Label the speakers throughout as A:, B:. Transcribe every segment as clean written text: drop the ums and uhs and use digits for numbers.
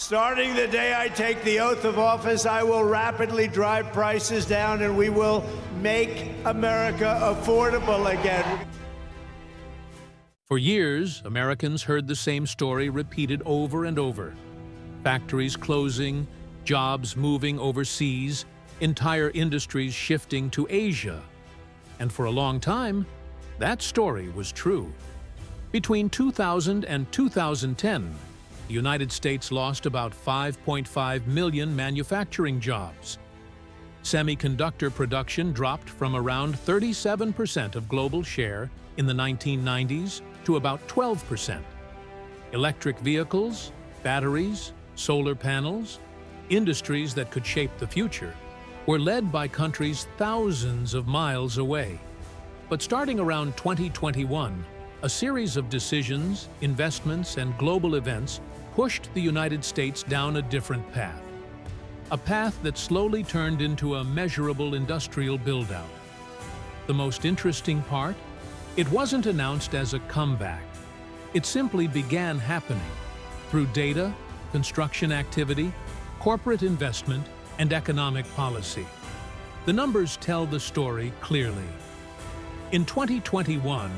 A: Starting the day I take the oath of office, I will rapidly drive prices down and we will make America affordable again.
B: For years, Americans heard the same story repeated over and over. Factories closing, jobs moving overseas, entire industries shifting to Asia. And for a long time, that story was true. Between 2000 and 2010, the United States lost about 5.5 million manufacturing jobs. Semiconductor production dropped from around 37% of global share in the 1990s to about 12%. Electric vehicles, batteries, solar panels, industries that could shape the future, were led by countries thousands of miles away. But starting around 2021, a series of decisions, investments, and global events pushed the United States down a different path. A path that slowly turned into a measurable industrial build-out. The most interesting part? It wasn't announced as a comeback. It simply began happening through data, construction activity, corporate investment, and economic policy. The numbers tell the story clearly. In 2021,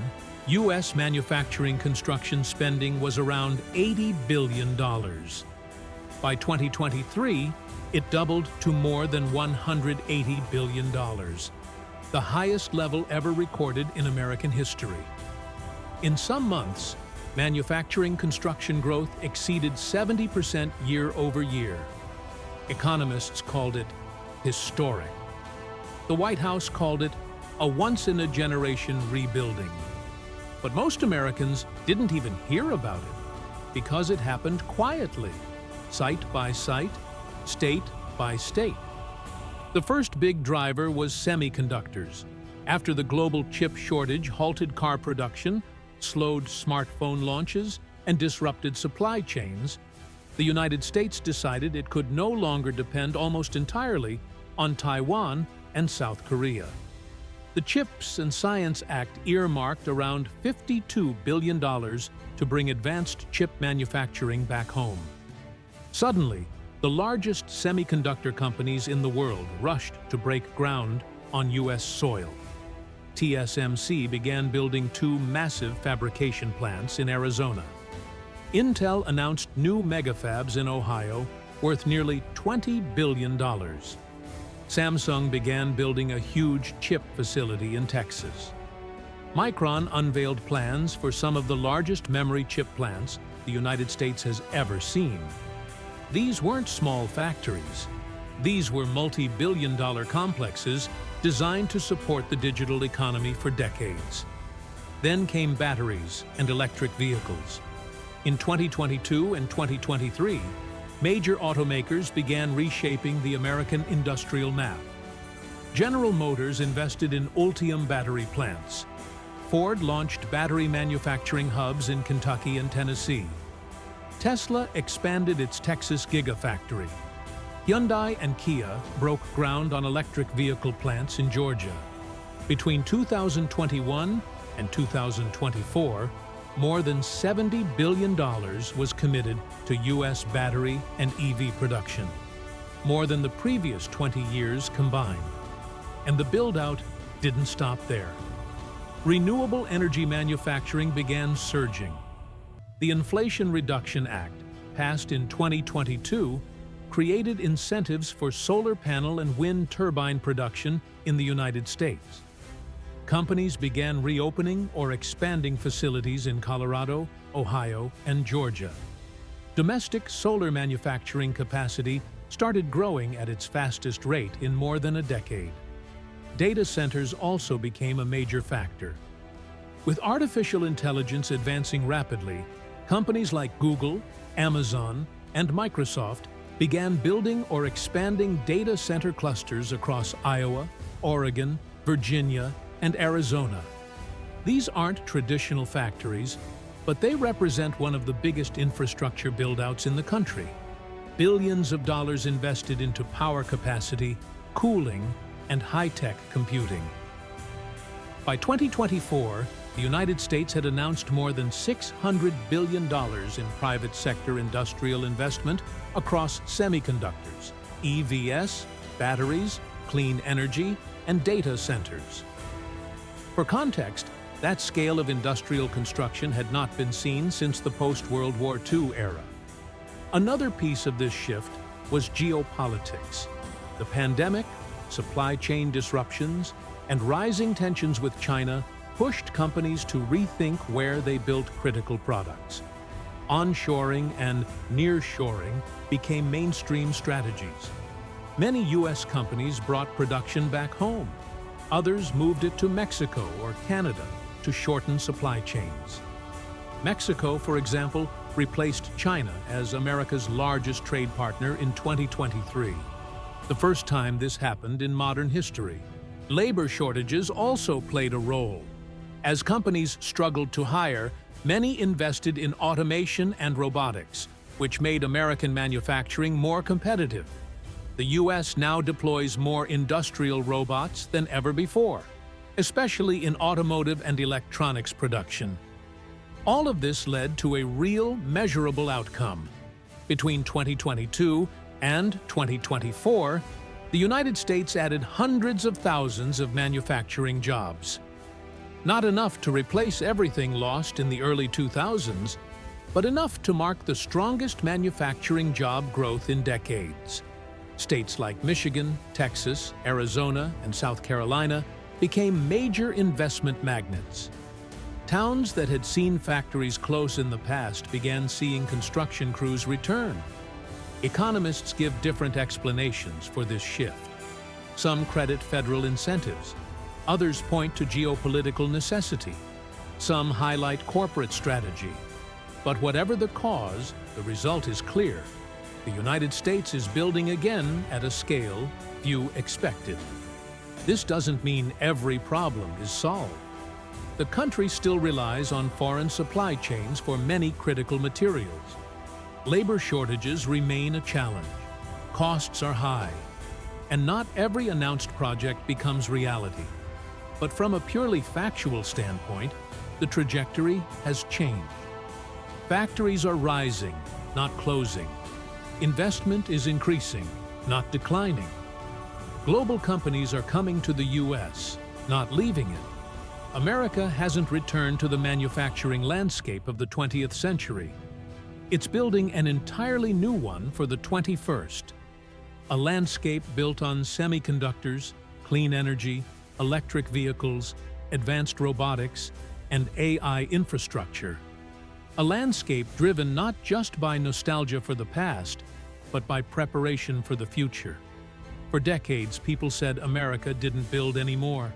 B: U.S. manufacturing construction spending was around $80 billion. By 2023, it doubled to more than $180 billion, the highest level ever recorded in American history. In some months, manufacturing construction growth exceeded 70% year over year. Economists called it historic. The White House called it a once-in-a-generation rebuilding. But most Americans didn't even hear about it because it happened quietly, site by site, state by state. The first big driver was semiconductors. After the global chip shortage halted car production, slowed smartphone launches, and disrupted supply chains, the United States decided it could no longer depend almost entirely on Taiwan and South Korea. The CHIPS and Science Act earmarked around $52 billion to bring advanced chip manufacturing back home. Suddenly, the largest semiconductor companies in the world rushed to break ground on U.S. soil. TSMC began building 2 massive fabrication plants in Arizona. Intel announced new megafabs in Ohio worth nearly $20 billion. Samsung began building a huge chip facility in Texas. Micron unveiled plans for some of the largest memory chip plants the United States has ever seen. These weren't small factories. These were multi-billion-dollar complexes designed to support the digital economy for decades. Then came batteries and electric vehicles. In 2022 and 2023, major automakers began reshaping the American industrial map. General Motors invested in Ultium battery plants. Ford launched battery manufacturing hubs in Kentucky and Tennessee. Tesla expanded its Texas Gigafactory. Hyundai and Kia broke ground on electric vehicle plants in Georgia. Between 2021 and 2024, more than $70 billion was committed to U.S. battery and EV production, more than the previous 20 years combined. And the build-out didn't stop there. Renewable energy manufacturing began surging. The Inflation Reduction Act, passed in 2022, created incentives for solar panel and wind turbine production in the United States. Companies began reopening or expanding facilities in Colorado, Ohio, and Georgia. Domestic solar manufacturing capacity started growing at its fastest rate in more than a decade. Data centers also became a major factor. With artificial intelligence advancing rapidly, companies like Google, Amazon, and Microsoft began building or expanding data center clusters across Iowa, Oregon, Virginia, and Arizona. These aren't traditional factories, but they represent one of the biggest infrastructure build-outs in the country. Billions of dollars invested into power capacity, cooling, and high-tech computing. By 2024, the United States had announced more than $600 billion in private sector industrial investment across semiconductors, EVs, batteries, clean energy, and data centers. For context, that scale of industrial construction had not been seen since the post-World War II era. Another piece of this shift was geopolitics. The pandemic, supply chain disruptions, and rising tensions with China pushed companies to rethink where they built critical products. Onshoring and nearshoring became mainstream strategies. Many U.S. companies brought production back home. Others moved it to Mexico or Canada to shorten supply chains. Mexico, for example, replaced China as America's largest trade partner in 2023. The first time this happened in modern history. Labor shortages also played a role. As companies struggled to hire, many invested in automation and robotics, which made American manufacturing more competitive. The U.S. now deploys more industrial robots than ever before, especially in automotive and electronics production. All of this led to a real, measurable outcome. Between 2022 and 2024, the United States added hundreds of thousands of manufacturing jobs. Not enough to replace everything lost in the early 2000s, but enough to mark the strongest manufacturing job growth in decades. States like Michigan, Texas, Arizona, and South Carolina became major investment magnets. Towns that had seen factories close in the past began seeing construction crews return. Economists give different explanations for this shift. Some credit federal incentives. Others point to geopolitical necessity. Some highlight corporate strategy. But whatever the cause, the result is clear. The United States is building again at a scale few expected. This doesn't mean every problem is solved. The country still relies on foreign supply chains for many critical materials. Labor shortages remain a challenge. Costs are high. And not every announced project becomes reality. But from a purely factual standpoint, the trajectory has changed. Factories are rising, not closing. Investment is increasing, not declining. Global companies are coming to the U.S., not leaving it. America hasn't returned to the manufacturing landscape of the 20th century. It's building an entirely new one for the 21st. A landscape built on semiconductors, clean energy, electric vehicles, advanced robotics, and AI infrastructure. A landscape driven not just by nostalgia for the past, but by preparation for the future. For decades, people said America didn't build anymore.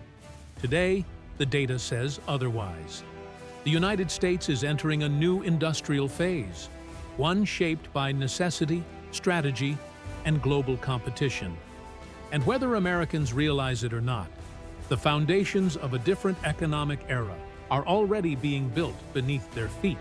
B: Today, the data says otherwise. The United States is entering a new industrial phase, one shaped by necessity, strategy, and global competition. And whether Americans realize it or not, the foundations of a different economic era are already being built beneath their feet.